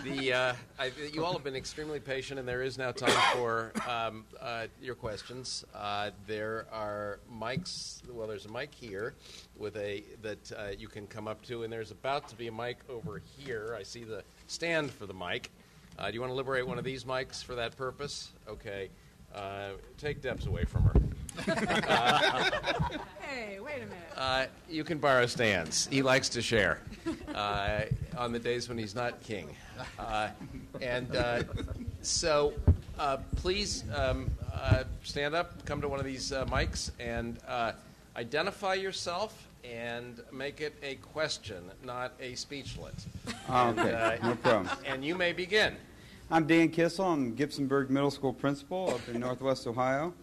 You all have been extremely patient, and there is now time for your questions. There are mics. Well, there's a mic here that you can come up to, and there's about to be a mic over here. I see the stand for the mic. Do you want to liberate one of these mics for that purpose? Okay. Take Deb's away from her. Hey, wait a minute. You can borrow Stan's. He likes to share on the days when he's not king. So please stand up, come to one of these mics, and identify yourself and make it a question, not a speechlet. Okay, no problem. And you may begin. I'm Dan Kissel. I'm Gibsonburg Middle School principal up in Northwest Ohio.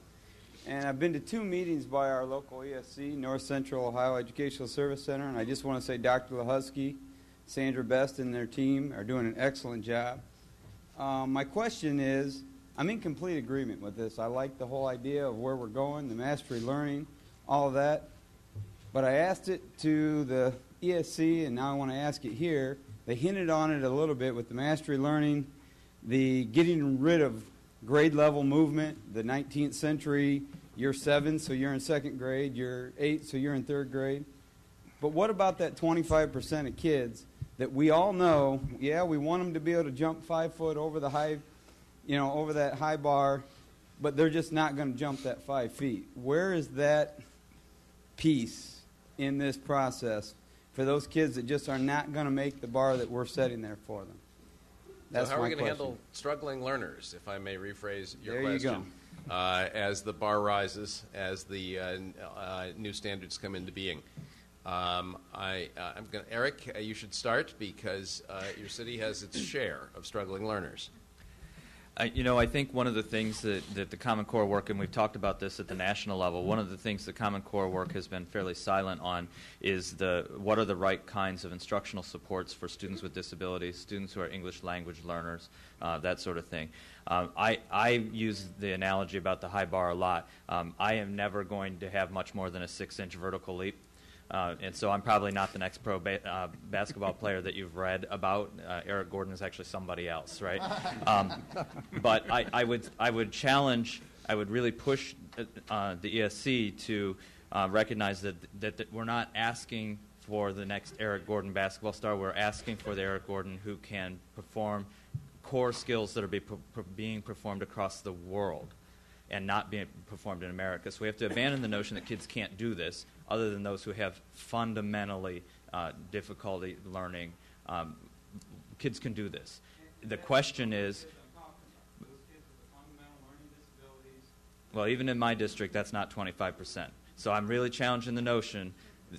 And I've been to 2 meetings by our local ESC, North Central Ohio Educational Service Center, and I just want to say Dr. Lahusky, Sandra Best, and their team are doing an excellent job. My question is, I'm in complete agreement with this. I like the whole idea of where we're going, the mastery learning, all of that. But I asked it to the ESC, and now I want to ask it here. They hinted on it a little bit with the mastery learning, the getting rid of grade level movement, the 19th century, you're 7, so you're in 2nd grade, you're 8, so you're in 3rd grade. But what about that 25% of kids that we all know, yeah, we want them to be able to jump 5 foot over the high, over that high bar, but they're just not going to jump that 5 feet. Where is that piece in this process for those kids that just are not going to make the bar that we're setting there for them? That's so how are we going to question. handle struggling learners, if I may rephrase your there question, as the bar rises, as the new standards come into being? Eric, you should start because your city has its share of struggling learners. I think one of the things that the Common Core work, and we've talked about this at the national level, one of the things the Common Core work has been fairly silent on is what are the right kinds of instructional supports for students with disabilities, students who are English language learners, that sort of thing. I use the analogy about the high bar a lot. I am never going to have much more than a 6-inch vertical leap. And so I'm probably not the next pro basketball player that you've read about. Eric Gordon is actually somebody else, right? But I would challenge, I would really push the ESC to recognize that we're not asking for the next Eric Gordon basketball star. We're asking for the Eric Gordon who can perform core skills that are being performed across the world and not being performed in America. So we have to abandon the notion that kids can't do this, other than those who have fundamentally difficulty learning. Kids can do this. The question is, well, even in my district, that's not 25%. So I'm really challenging the notion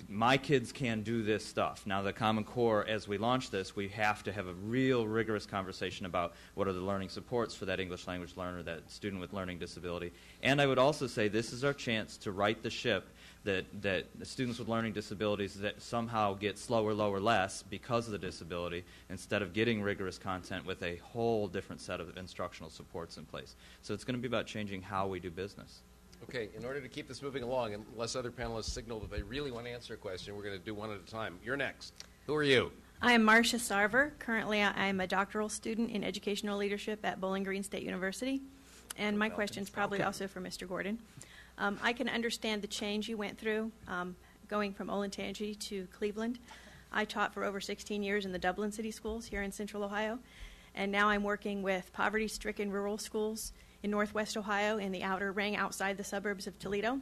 my kids can do this stuff. Now, the Common Core, as we launch this, we have to have a real rigorous conversation about what are the learning supports for that English language learner, that student with learning disability. And I would also say this is our chance to right the ship that the students with learning disabilities that somehow get slower, lower, less because of the disability instead of getting rigorous content with a whole different set of instructional supports in place. So it's going to be about changing how we do business. Okay, in order to keep this moving along, unless other panelists signal that they really want to answer a question, we're going to do one at a time. You're next. Who are you? I am Marcia Sarver. Currently, I am a doctoral student in educational leadership at Bowling Green State University. And my question is probably also for Mr. Gordon. I can understand the change you went through going from Olentangy to Cleveland. I taught for over 16 years in the Dublin City Schools here in Central Ohio. And now I'm working with poverty-stricken rural schools in Northwest Ohio in the outer ring outside the suburbs of Toledo.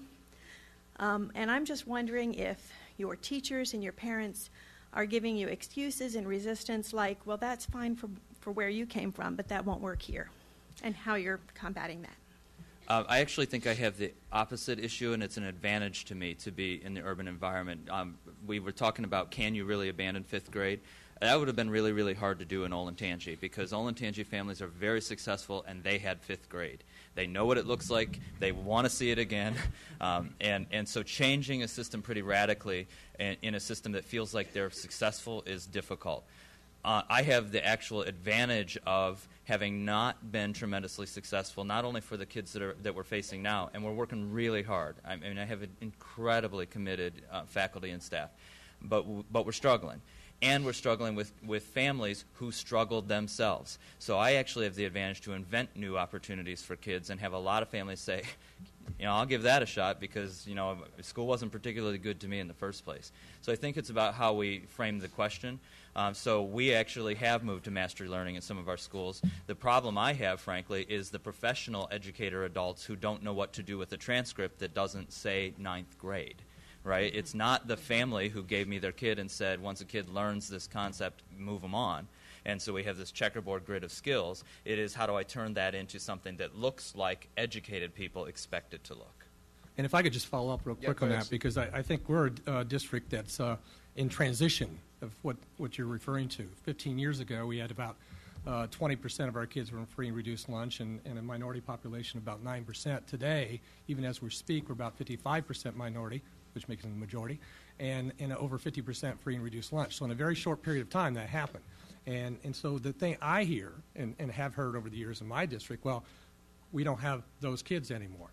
And I'm just wondering if your teachers and your parents are giving you excuses and resistance like, well, that's fine for where you came from, but that won't work here, and how you're combating that. I actually think I have the opposite issue, and it's an advantage to me to be in the urban environment. We were talking about, can you really abandon 5th grade? That would have been really, really hard to do in Olentangy because Olentangy families are very successful and they had 5th grade. They know what it looks like. They want to see it again. And so changing a system pretty radically in a system that feels like they're successful is difficult. I have the actual advantage of having not been tremendously successful, not only for the kids that we're facing now, and we're working really hard. I mean, I have an incredibly committed faculty and staff, but we're struggling. and we're struggling with families who struggled themselves. So I actually have the advantage to invent new opportunities for kids and have a lot of families say, I'll give that a shot because, school wasn't particularly good to me in the first place. So I think it's about how we frame the question. So we actually have moved to mastery learning in some of our schools. The problem I have, frankly, is the professional educator adults who don't know what to do with a transcript that doesn't say 9th grade. Right? It's not the family who gave me their kid and said, once a kid learns this concept, move them on. And so we have this checkerboard grid of skills. It is, how do I turn that into something that looks like educated people expect it to look? And if I could just follow up real quick on that, because I think we're a district that's in transition of what you're referring to. 15 years ago, we had about 20% of our kids were in free and reduced lunch, and a minority population about 9%. Today, even as we speak, we're about 55% minority, which makes them the majority, and over 50% free and reduced lunch. So in a very short period of time, that happened. And so the thing I hear and have heard over the years in my district, well, we don't have those kids anymore.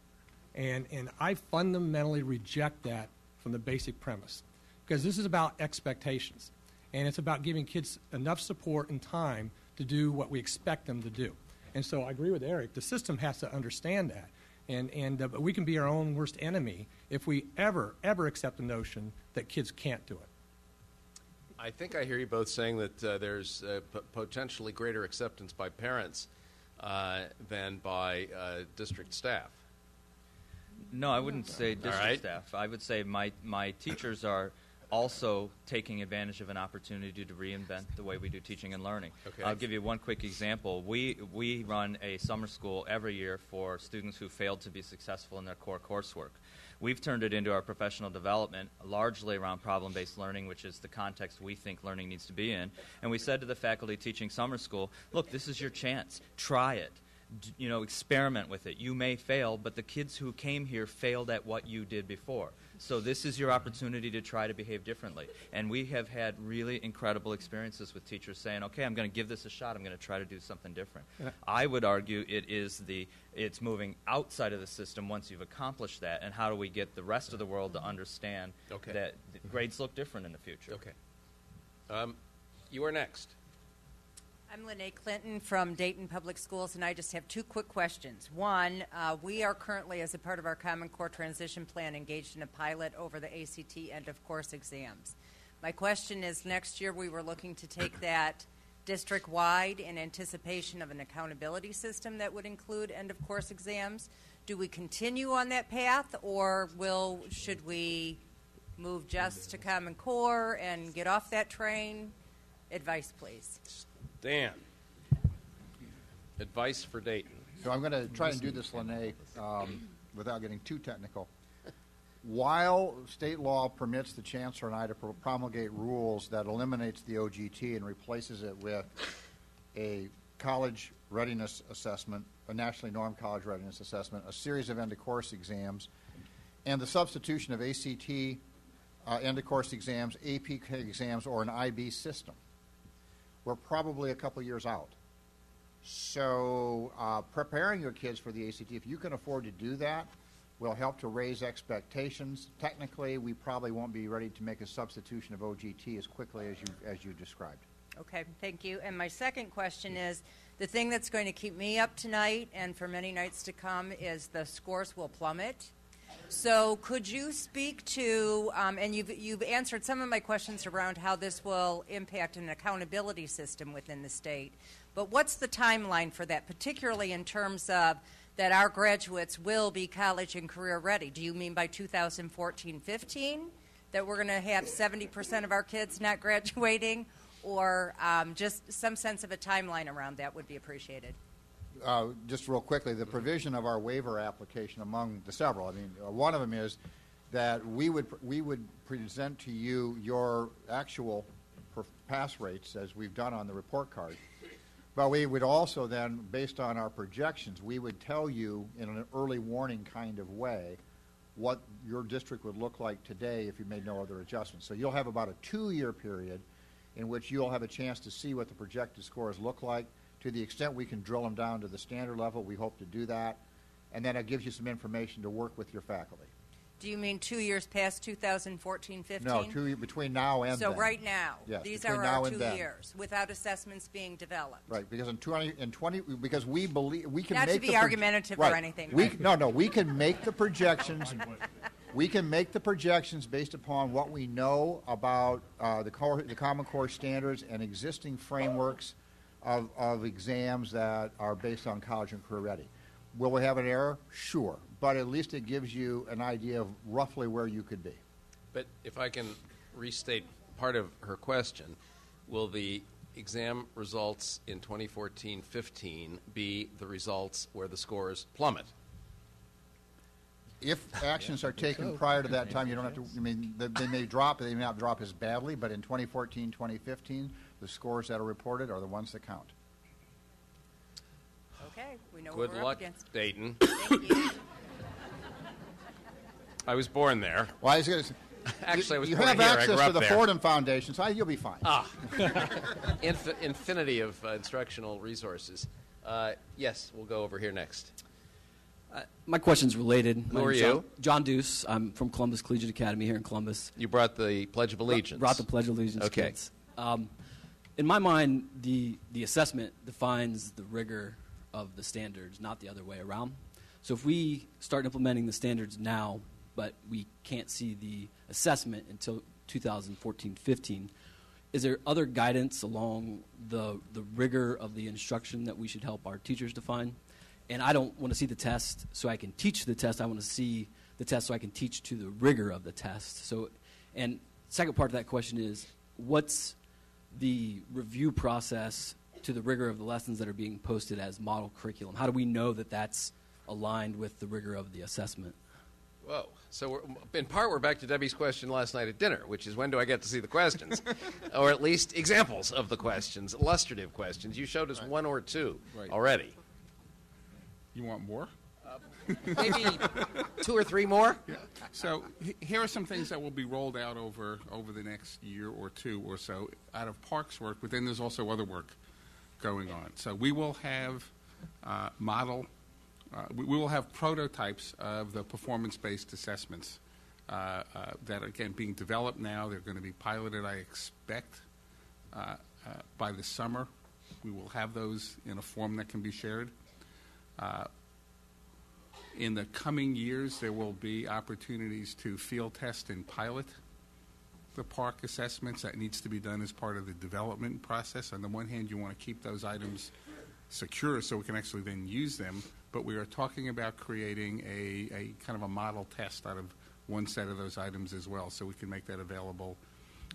And I fundamentally reject that from the basic premise, because this is about expectations, and it's about giving kids enough support and time to do what we expect them to do. And so I agree with Eric. The system has to understand that. But we can be our own worst enemy if we ever accept the notion that kids can't do it. I think I hear you both saying that there's potentially greater acceptance by parents than by district staff. No, I wouldn't say district staff. I would say my teachers are also taking advantage of an opportunity to reinvent the way we do teaching and learning. Okay. I'll give you one quick example. We run a summer school every year for students who failed to be successful in their core coursework. We've turned it into our professional development largely around problem-based learning, which is the context we think learning needs to be in. And we said to the faculty teaching summer school, look, this is your chance. Try it. Experiment with it. You may fail, but the kids who came here failed at what you did before. So this is your opportunity to try to behave differently. And we have had really incredible experiences with teachers saying, okay, I'm going to give this a shot. I'm going to try to do something different. Yeah. I would argue it's moving outside of the system once you've accomplished that, and how do we get the rest of the world to understand that grades look different in the future. Okay. You are next. I'm Lene Clinton from Dayton Public Schools, and I just have two quick questions. One, we are currently, as a part of our Common Core Transition Plan, engaged in a pilot over the ACT end-of-course exams. My question is, next year we were looking to take that district-wide in anticipation of an accountability system that would include end-of-course exams. Do we continue on that path, or should we move just to Common Core and get off that train? Advice, please. Dan, advice for Dayton. So I'm going to try and do this, Lene, without getting too technical. While state law permits the chancellor and I to promulgate rules that eliminates the OGT and replaces it with a college readiness assessment, a nationally normed college readiness assessment, a series of end-of-course exams, and the substitution of ACT end-of-course exams, AP exams, or an IB system, we're probably a couple years out. So preparing your kids for the ACT, if you can afford to do that, will help to raise expectations. Technically, we probably won't be ready to make a substitution of OGT as quickly as you described. Okay, thank you. And my second question is, the thing that's going to keep me up tonight and for many nights to come is the scores will plummet. So could you speak to, and you've answered some of my questions around how this will impact an accountability system within the state, but what's the timeline for that, particularly in terms of that our graduates will be college and career ready? Do you mean by 2014-15 that we're going to have 70% of our kids not graduating, or just some sense of a timeline around that would be appreciated? Just real quickly, the provision of our waiver application among the several, I mean, one of them is that we would present to you your actual pass rates as we've done on the report card. But we would also then, based on our projections, we would tell you in an early warning kind of way what your district would look like today if you made no other adjustments. So you'll have about a 2-year period in which you'll have a chance to see what the projected scores look like. To the extent we can drill them down to the standard level, we hope to do that. And then it gives you some information to work with your faculty. Do you mean 2 years past 2014-15? No, between now and so then. right now, Yes, these between are now our and 2 then. years without assessments being developed. Right, because because we believe we can Not make to be the argumentative right. or anything. We can make the projections. We can make the projections based upon what we know about the Common Core standards and existing frameworks of exams that are based on college and career ready. Will we have an error? Sure, but at least it gives you an idea of roughly where you could be. But if I can restate part of her question, will the exam results in 2014-15 be the results where the scores plummet? If actions are taken prior to that time, you don't have to, they may drop, they may not drop as badly, but in 2014, 2015, the scores that are reported are the ones that count. Okay, we know Good what we're luck, up against. Dayton. Thank you. I was born there. Well, I was going to say, Actually, I was you born have here. I access grew up to the there. Fordham Foundation, so you'll be fine. Infinity of instructional resources. Yes, we'll go over here next. My question's related. Who are you? John Deuce. I'm from Columbus Collegiate Academy here in Columbus. You brought the Pledge of Allegiance. Brought the Pledge of Allegiance. Okay. Kids. In my mind, the assessment defines the rigor of the standards, not the other way around. So if we start implementing the standards now, but we can't see the assessment until 2014-15, is there other guidance along the rigor of the instruction that we should help our teachers define? And I don't want to see the test so I can teach the test. I want to see the test so I can teach to the rigor of the test. So, and second part of that question is, what's the review process to the rigor of the lessons that are being posted as model curriculum? How do we know that that's aligned with the rigor of the assessment? Whoa. So in part, we're back to Debbie's question last night at dinner, which is when do I get to see the questions? Or at least examples of the questions, illustrative questions. You showed us one or two already. You want more? Maybe 2 or 3 more? Yeah. So here are some things that will be rolled out over the next year or two or so out of Parks work, but then there's also other work going on. So we will have we will have prototypes of the performance-based assessments that are, again, being developed now. They're going to be piloted, I expect, by the summer. We will have those in a form that can be shared. In the coming years, there will be opportunities to field test and pilot the park assessments. That needs to be done as part of the development process. On the one hand, you want to keep those items secure so we can actually then use them, but we are talking about creating a kind of a model test out of one set of those items as well, so we can make that available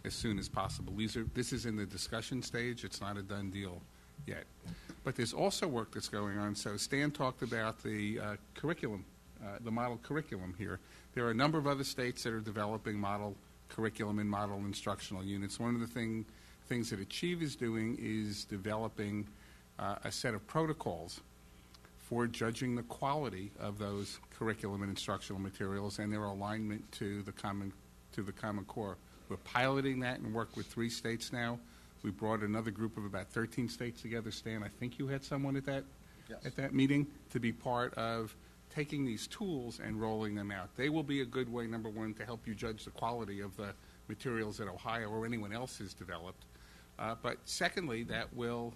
as soon as possible. This is in the discussion stage. It's not a done deal yet. But there's also work that's going on. So Stan talked about the curriculum, the model curriculum here. There are a number of other states that are developing model curriculum and model instructional units. One of the things that Achieve is doing is developing a set of protocols for judging the quality of those curriculum and instructional materials and their alignment to the Common Core. We're piloting that and work with 3 states now. We brought another group of about 13 states together. Stan, I think you had someone at that at that meeting to be part of taking these tools and rolling them out. They will be a good way, number one, to help you judge the quality of the materials that Ohio or anyone else has developed. But secondly, that will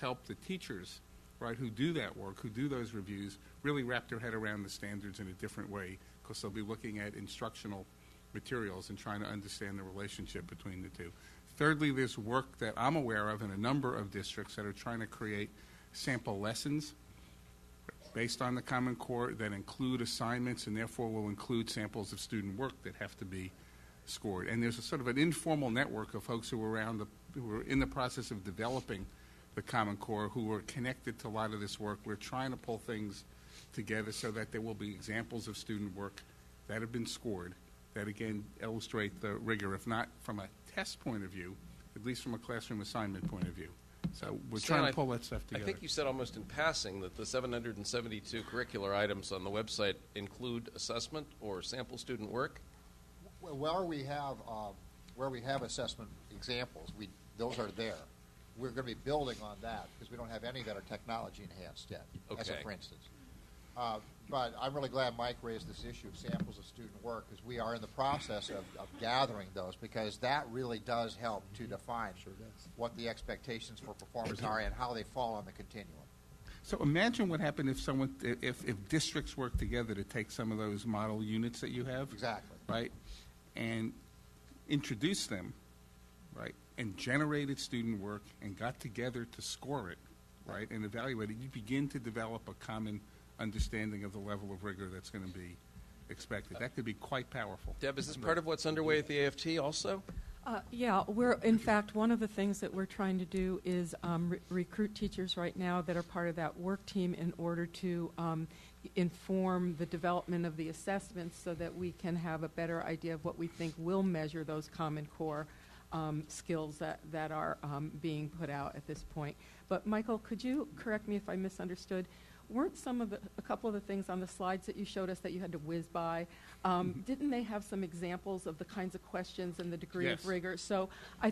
help the teachers, right, who do that work, who do those reviews, really wrap their head around the standards in a different way, because they'll be looking at instructional materials and trying to understand the relationship between the two. Thirdly, there's work that I'm aware of in a number of districts that are trying to create sample lessons based on the Common Core that include assignments and therefore will include samples of student work that have to be scored. And there's a sort of an informal network of folks who are in the process of developing the Common Core who are connected to a lot of this work. We're trying to pull things together so that there will be examples of student work that have been scored that, again, illustrate the rigor, if not from a test point of view, at least from a classroom assignment point of view. So we're trying to pull that stuff together. I think you said almost in passing that the 772 curricular items on the website include assessment or sample student work. Well, where we have assessment examples, those are there. We're going to be building on that because we don't have any that are technology enhanced yet, as a for instance. But I'm really glad Mike raised this issue of samples of student work, because we are in the process of gathering those, because that really does help to define what the expectations for performance are and how they fall on the continuum. So imagine what happened if districts work together to take some of those model units that you have, Exactly. right, and introduce them, right, and generated student work and got together to score it, right, and evaluate it. You begin to develop a common understanding of the level of rigor that's going to be expected. That could be quite powerful. Deb, is this part of what's underway at the AFT also? Yeah, in fact, one of the things that we're trying to do is recruit teachers right now that are part of that work team in order to inform the development of the assessments so that we can have a better idea of what we think will measure those Common Core skills that are being put out at this point. But Michael, could you correct me if I misunderstood? Weren't a couple of the things on the slides that you showed us that you had to whiz by, didn't they have some examples of the kinds of questions and the degree of rigor? So I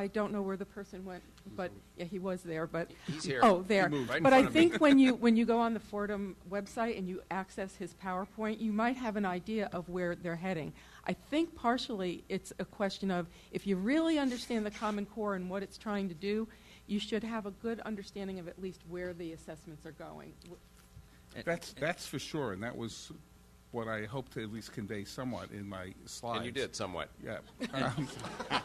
don't know where the person went, but yeah, he was there. But he's here. Oh, there. Right but I think when you go on the Fordham website and you access his PowerPoint, you might have an idea of where they're heading. I think partially it's a question of if you really understand the Common Core and what it's trying to do, you should have a good understanding of at least where the assessments are going. That's for sure, and that was what I hope to at least convey somewhat in my slides. And you did somewhat. Yeah.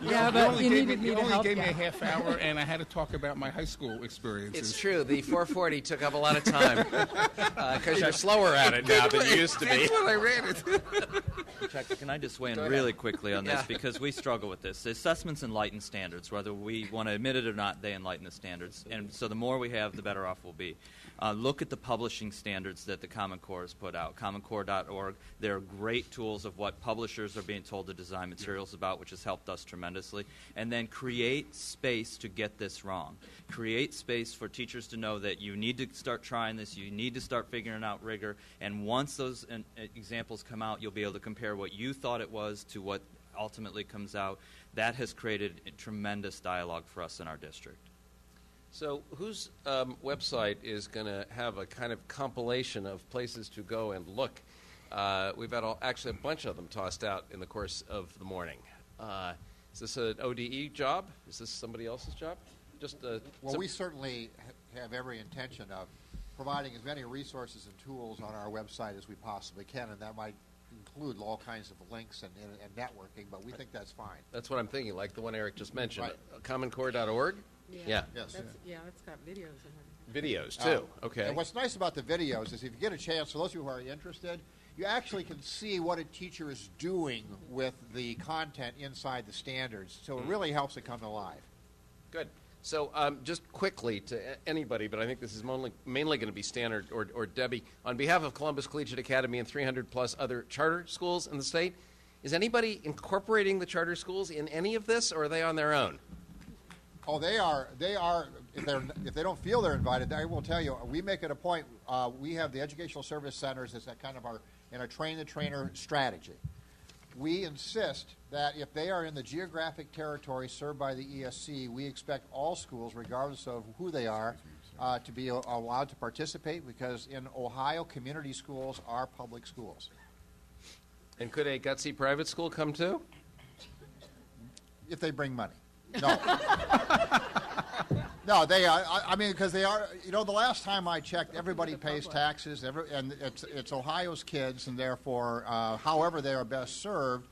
Yeah, but you needed me to help. You only gave me a half hour, and I had to talk about my high school experiences. It's true. The 440 took up a lot of time because you're slower at it now than you used to be. That's what I read it. Chuck, can I just weigh in really quickly on this, because we struggle with this. The assessments enlighten standards. Whether we want to admit it or not, they enlighten the standards. And so the more we have, the better off we'll be. Look at the publishing standards that the Common Core has put out, commoncore.org. They're great tools of what publishers are being told to design materials about, which has helped us tremendously. And then create space to get this wrong. Create space for teachers to know that you need to start trying this, you need to start figuring out rigor, and once those examples come out, you'll be able to compare what you thought it was to what ultimately comes out. That has created a tremendous dialogue for us in our district. So whose website is going to have a kind of compilation of places to go and look? We've had actually a bunch of them tossed out in the course of the morning. Is this an ODE job? Is this somebody else's job? Well, we certainly have every intention of providing as many resources and tools on our website as we possibly can, and that might include all kinds of links and networking, but we think that's fine. That's what I'm thinking, like the one Eric just mentioned. Right. commoncore.org? Yeah. Yes. It's got videos in it. Videos, too. Okay. And what's nice about the videos is if you get a chance, for those of you who are interested, you actually can see what a teacher is doing with the content inside the standards. So it really helps it come to life. Good. So just quickly to anybody, but I think this is mainly going to be Stan or Debbie, on behalf of Columbus Collegiate Academy and 300-plus other charter schools in the state, is anybody incorporating the charter schools in any of this, or are they on their own? Oh, they are. If they don't feel they're invited, I will tell you, we make it a point. We have the educational service centers as that kind of our train-the-trainer strategy. We insist that if they are in the geographic territory served by the ESC, we expect all schools, regardless of who they are, to be allowed to participate, because in Ohio, community schools are public schools. And could a gutsy private school come too? If they bring money. No. No, they are. I mean, because they are. You know, the last time I checked, everybody pays taxes, and it's Ohio's kids, and therefore, however they are best served,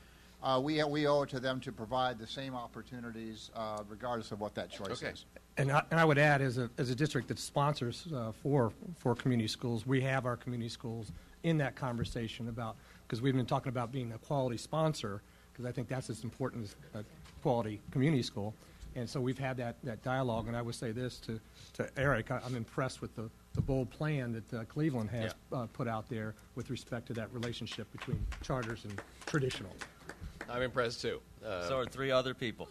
we owe it to them to provide the same opportunities, regardless of what that choice is. And I would add, as a district that sponsors for community schools, we have our community schools in that conversation about, because we've been talking about being a quality sponsor, because I think that's as important as a quality community school. And so we've had that dialogue, and I would say this to Eric, I'm impressed with the bold plan that Cleveland has put out there with respect to that relationship between charters and traditional. I'm impressed too. So are 3 other people.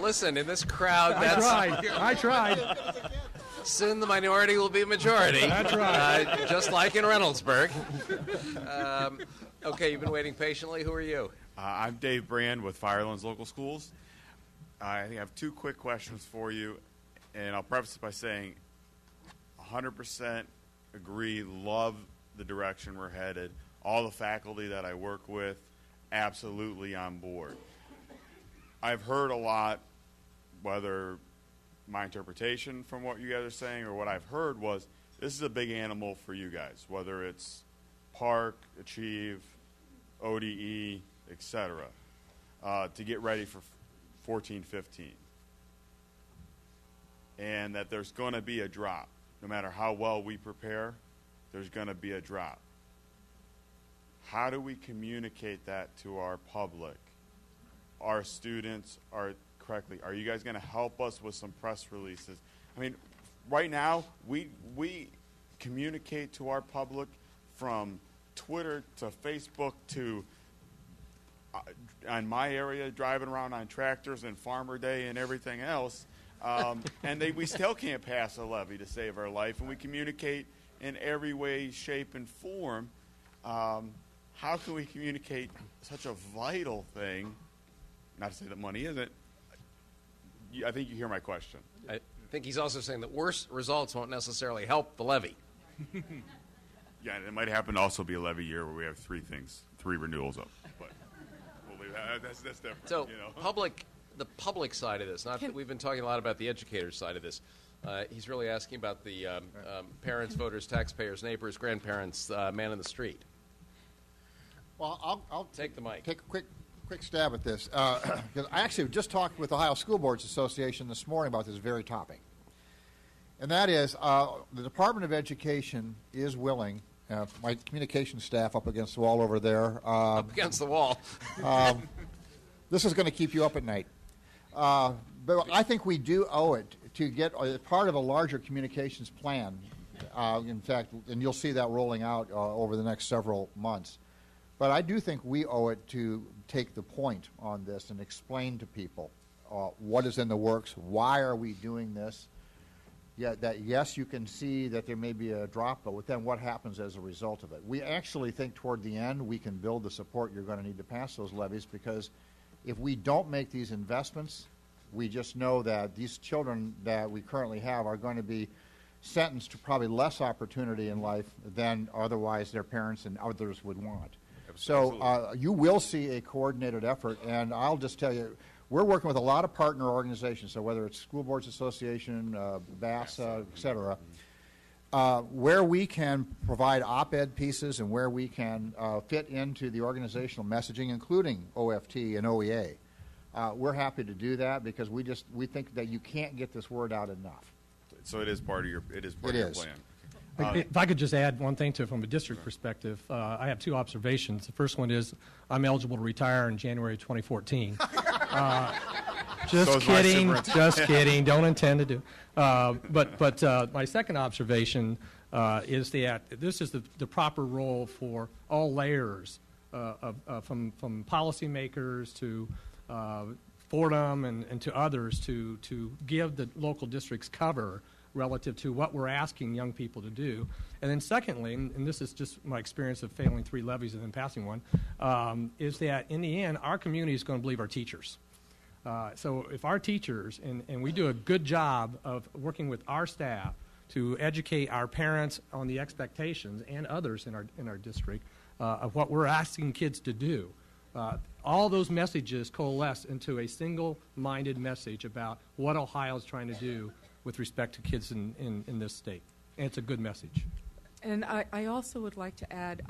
Listen, in this crowd, I tried. Soon the minority will be a majority. That's right. Just like in Reynoldsburg. Okay, you've been waiting patiently. Who are you? I'm Dave Brand with Firelands Local Schools. I have two quick questions for you, and I'll preface it by saying 100% agree, love the direction we're headed. All the faculty that I work with, absolutely on board. I've heard a lot, whether my interpretation from what you guys are saying or what I've heard was, this is a big animal for you guys, whether it's Park, Achieve, ODE, etc., to get ready for 14-15. And that there's going to be a drop. No matter how well we prepare, there's going to be a drop. How do we communicate that to our public, our students, correctly? Are you guys going to help us with some press releases? I mean, right now, we communicate to our public from Twitter to Facebook to, on my area, driving around on tractors and Farmer Day and everything else. And we still can't pass a levy to save our life. And we communicate in every way, shape, and form. How can we communicate such a vital thing? Not to say that money isn't. I think you hear my question. I think he's also saying that worse results won't necessarily help the levy. Yeah, and it might happen to also be a levy year where we have three renewals up. But we'll leave that. That's different. So, the public side of this, we've been talking a lot about the educator side of this. He's really asking about the parents, voters, taxpayers, neighbors, grandparents, man in the street. Well, I'll take the mic. Take a quick stab at this, because I actually just talked with the Ohio School Boards Association this morning about this very topic, and that is the Department of Education is willing. My communication staff up against the wall over there. Up against the wall. This is going to keep you up at night. But I think we do owe it to get part of a larger communications plan. In fact, and you'll see that rolling out over the next several months. But I do think we owe it to take the point on this and explain to people what is in the works, why are we doing this. Yeah, that yes, you can see that there may be a drop, but then what happens as a result of it? We actually think toward the end we can build the support you're going to need to pass those levies, because if we don't make these investments, we just know that these children that we currently have are going to be sentenced to probably less opportunity in life than otherwise their parents and others would want. So you will see a coordinated effort, and I'll just tell you, we're working with a lot of partner organizations, so whether it's School Boards Association, BASS, et cetera, where we can provide op-ed pieces and where we can fit into the organizational messaging, including OFT and OEA. We're happy to do that because we think that you can't get this word out enough. So it is part of your plan. If I could just add one thing to it from a district perspective, I have two observations. The first one is I'm eligible to retire in January 2014. Just kidding. Don't intend to do. But my second observation is that this is the proper role for all layers, from policymakers to Fordham and to others to give the local districts cover relative to what we're asking young people to do. And then secondly, and this is just my experience of failing 3 levies and then passing one, is that in the end, our community is going to believe our teachers. So if our teachers, and we do a good job of working with our staff to educate our parents on the expectations and others in our district of what we're asking kids to do, all those messages coalesce into a single-minded message about what Ohio is trying to do with respect to kids in this state. And it's a good message. And I also would like to add,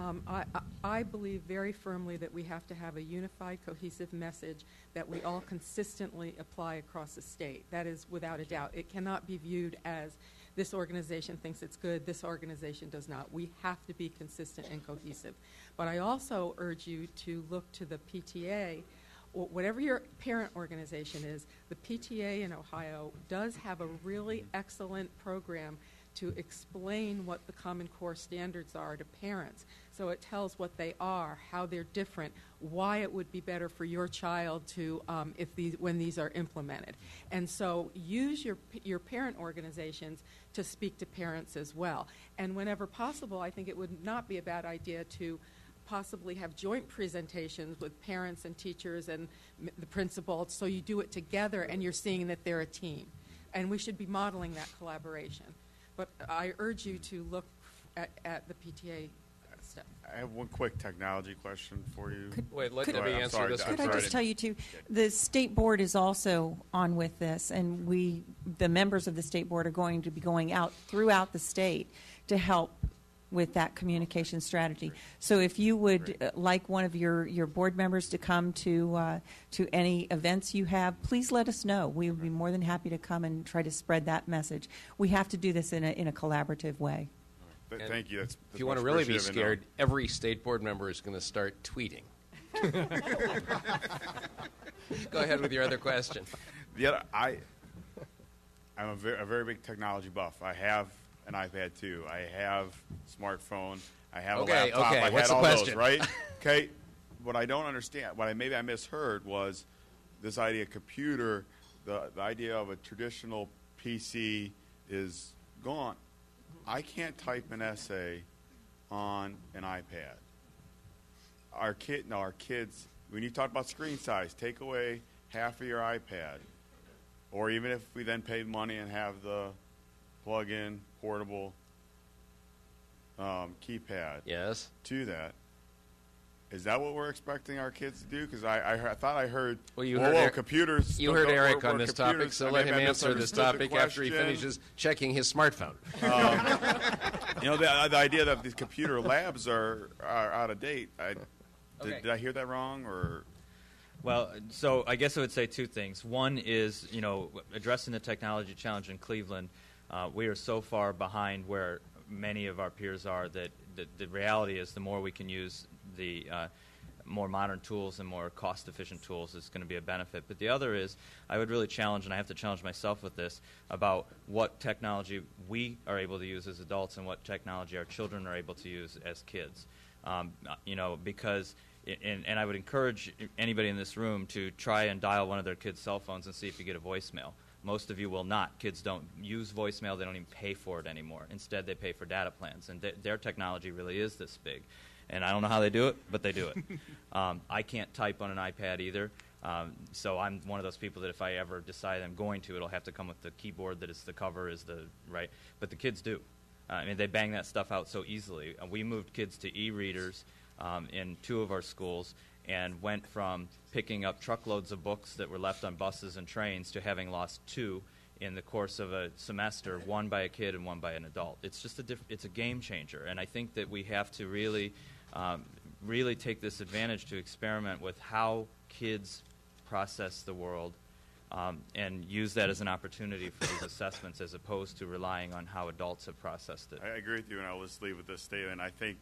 I believe very firmly that we have to have a unified, cohesive message that we all consistently apply across the state. That is without a doubt. It cannot be viewed as this organization thinks it's good, this organization does not. We have to be consistent and cohesive. But I also urge you to look to the PTA, or whatever your parent organization is. The PTA in Ohio does have a really excellent program to explain what the Common Core standards are to parents. So it tells what they are, how they're different, why it would be better for your child to when these are implemented. And so use your parent organizations to speak to parents as well. And whenever possible, I think it would not be a bad idea to possibly have joint presentations with parents and teachers and the principal, so you do it together and you're seeing that they're a team. And we should be modeling that collaboration. But I urge you to look at the PTA stuff. I have one quick technology question for you. Wait, let Go Debbie ahead. I'm answer sorry, this I'm one. Could I sorry. just tell you, too, the State Board is also on with this, and the members of the State Board are going to be going out throughout the state to help with that communication strategy. So if you would like one of your board members to come to any events you have, please let us know. We would be more than happy to come and try to spread that message. We have to do this in a collaborative way. Thank you. That's If you want to much really be appreciated. scared, every state board member is going to start tweeting. Go ahead with your other question. I'm a very big technology buff. I have an iPad too. I have a smartphone. I have a laptop. I What's had the all question? those, right? Okay. What I don't understand, maybe I misheard, was this idea of computer. The idea of a traditional PC is gone. I can't type an essay on an iPad. Our kids, when you talk about screen size, take away half of your iPad. Or even if we then pay money and have the plug-in portable keypad to that. Is that what we're expecting our kids to do? Because I thought I heard, computers. You heard Eric on this topic, so let him answer this topic after he finishes checking his smartphone. The idea that these computer labs are out of date. Did I hear that wrong? Or Well, so I guess I would say two things. One is, addressing the technology challenge in Cleveland, we are so far behind where many of our peers are that the reality is the more we can use the more modern tools and more cost-efficient tools is going to be a benefit. But the other is, I would really challenge, and I have to challenge myself with this, about what technology we are able to use as adults and what technology our children are able to use as kids. Because, and I would encourage anybody in this room to try and dial one of their kids' cell phones and see if you get a voicemail. Most of you will not. Kids don't use voicemail. They don't even pay for it anymore. Instead, they pay for data plans. And their technology really is this big. And I don't know how they do it, but they do it. I can't type on an iPad either. So I'm one of those people that if I ever decide I'm going to, it'll have to come with the keyboard that is the cover is the right. But the kids do. They bang that stuff out so easily. We moved kids to e-readers in 2 of our schools and went from picking up truckloads of books that were left on buses and trains to having lost 2 in the course of a semester, 1 by a kid and 1 by an adult. It's just it's a game changer, and I think that we have to really take this advantage to experiment with how kids process the world and use that as an opportunity for these assessments as opposed to relying on how adults have processed it. I agree with you, and I'll just leave with this statement. I think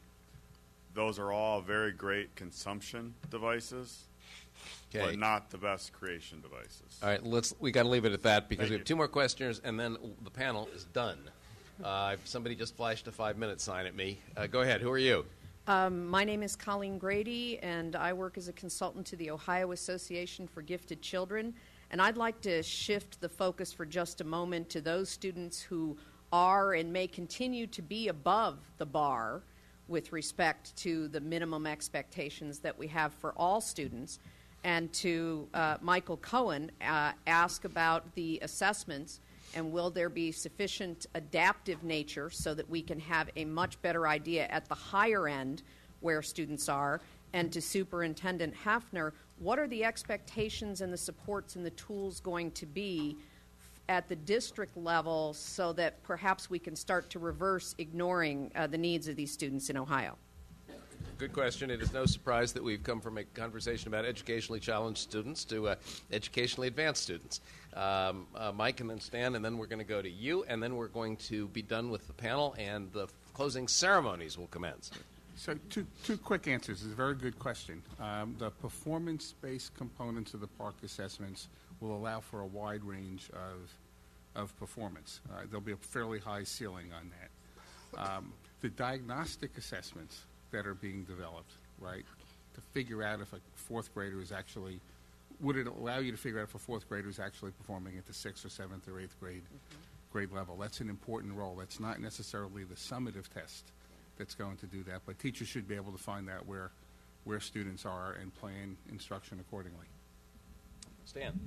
those are all very great consumption devices, but not the best creation devices. All right, we got to leave it at that because we have 2 more questioners, and then the panel is done. Somebody just flashed a 5-minute sign at me. Go ahead. Who are you? My name is Colleen Grady, and I work as a consultant to the Ohio Association for Gifted Children. And I'd like to shift the focus for just a moment to those students who are and may continue to be above the bar with respect to the minimum expectations that we have for all students. And to Michael Cohen, ask about the assessments and will there be sufficient adaptive nature so that we can have a much better idea at the higher end where students are? And to Superintendent Heffner, what are the expectations and the supports and the tools going to be at the district level so that perhaps we can start to reverse ignoring the needs of these students in Ohio? Good question. It is no surprise that we've come from a conversation about educationally challenged students to educationally advanced students. Mike and then Stan, and then we're going to go to you, and then we're going to be done with the panel, and the closing ceremonies will commence. So two quick answers. It's a very good question. The performance-based components of the PARC assessments will allow for a wide range of performance. There'll be a fairly high ceiling on that. The diagnostic assessments that are being developed, right, to figure out if a 4th grader is actually, would it allow you to figure out if a 4th grader is actually performing at the 6th or 7th or 8th grade level? That's an important role. That's not necessarily the summative test that's going to do that. But teachers should be able to find out where students are and plan instruction accordingly. Stan.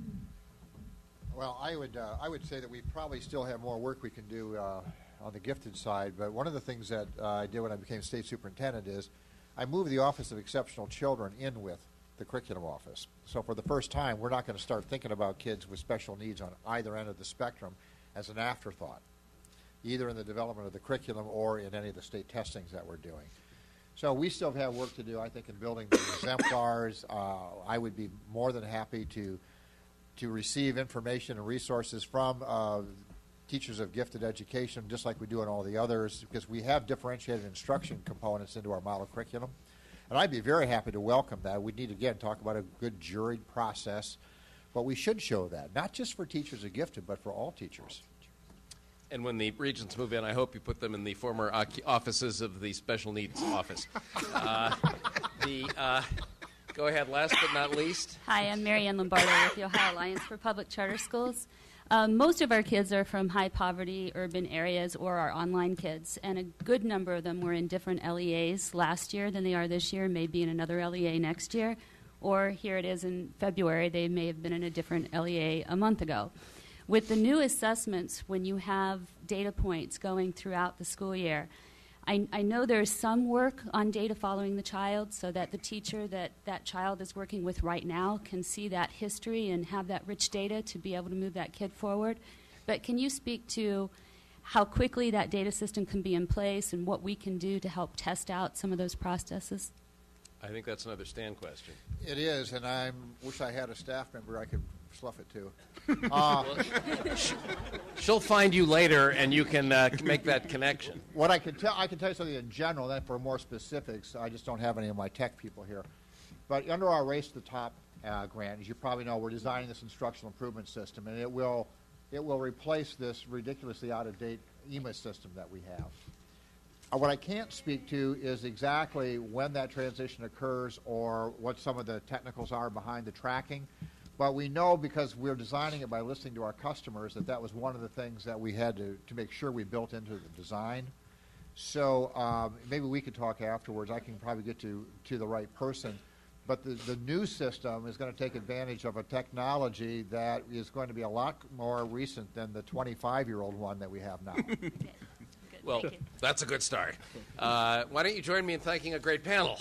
Well, I would say that we probably still have more work we can do on the gifted side, but one of the things that I did when I became state superintendent is I moved the Office of Exceptional Children in with the curriculum office. So for the first time, we're not going to start thinking about kids with special needs on either end of the spectrum as an afterthought, either in the development of the curriculum or in any of the state testings that we're doing. So we still have work to do, I think, in building the exemplars. I would be more than happy to receive information and resources from teachers of gifted education, just like we do in all the others, because we have differentiated instruction components into our model curriculum. And I'd be very happy to welcome that. We need, again, talk about a good juried process, but we should show that, not just for teachers of gifted, but for all teachers. And when the regents move in, I hope you put them in the former offices of the special needs office. Go ahead, last but not least. Hi, I'm Mary Ann Lombardo with the Ohio Alliance for Public Charter Schools. Most of our kids are from high poverty urban areas or our online kids, and a good number of them were in different LEAs last year than they are this year, maybe in another LEA next year, or here it is in February, they may have been in a different LEA a month ago. With the new assessments, when you have data points going throughout the school year, I know there's some work on data following the child so that the teacher that child is working with right now can see that history and have that rich data to be able to move that kid forward. But can you speak to how quickly that data system can be in place and what we can do to help test out some of those processes? I think that's another Stan question. It is, and I wish I had a staff member I could slough it to. She'll find you later, and you can make that connection. What I can tell you something in general. Then for more specifics, I just don't have any of my tech people here. But under our Race to the Top grant, as you probably know, we're designing this instructional improvement system, and it will replace this ridiculously out of date EMA system that we have. What I can't speak to is exactly when that transition occurs or what some of the technicals are behind the tracking. But we know, because we're designing it by listening to our customers, that was one of the things that we had to make sure we built into the design. So maybe we could talk afterwards. I can probably get to the right person. But the new system is going to take advantage of a technology that is going to be a lot more recent than the 25-year-old one that we have now. Well, that's a good start. Why don't you join me in thanking a great panel?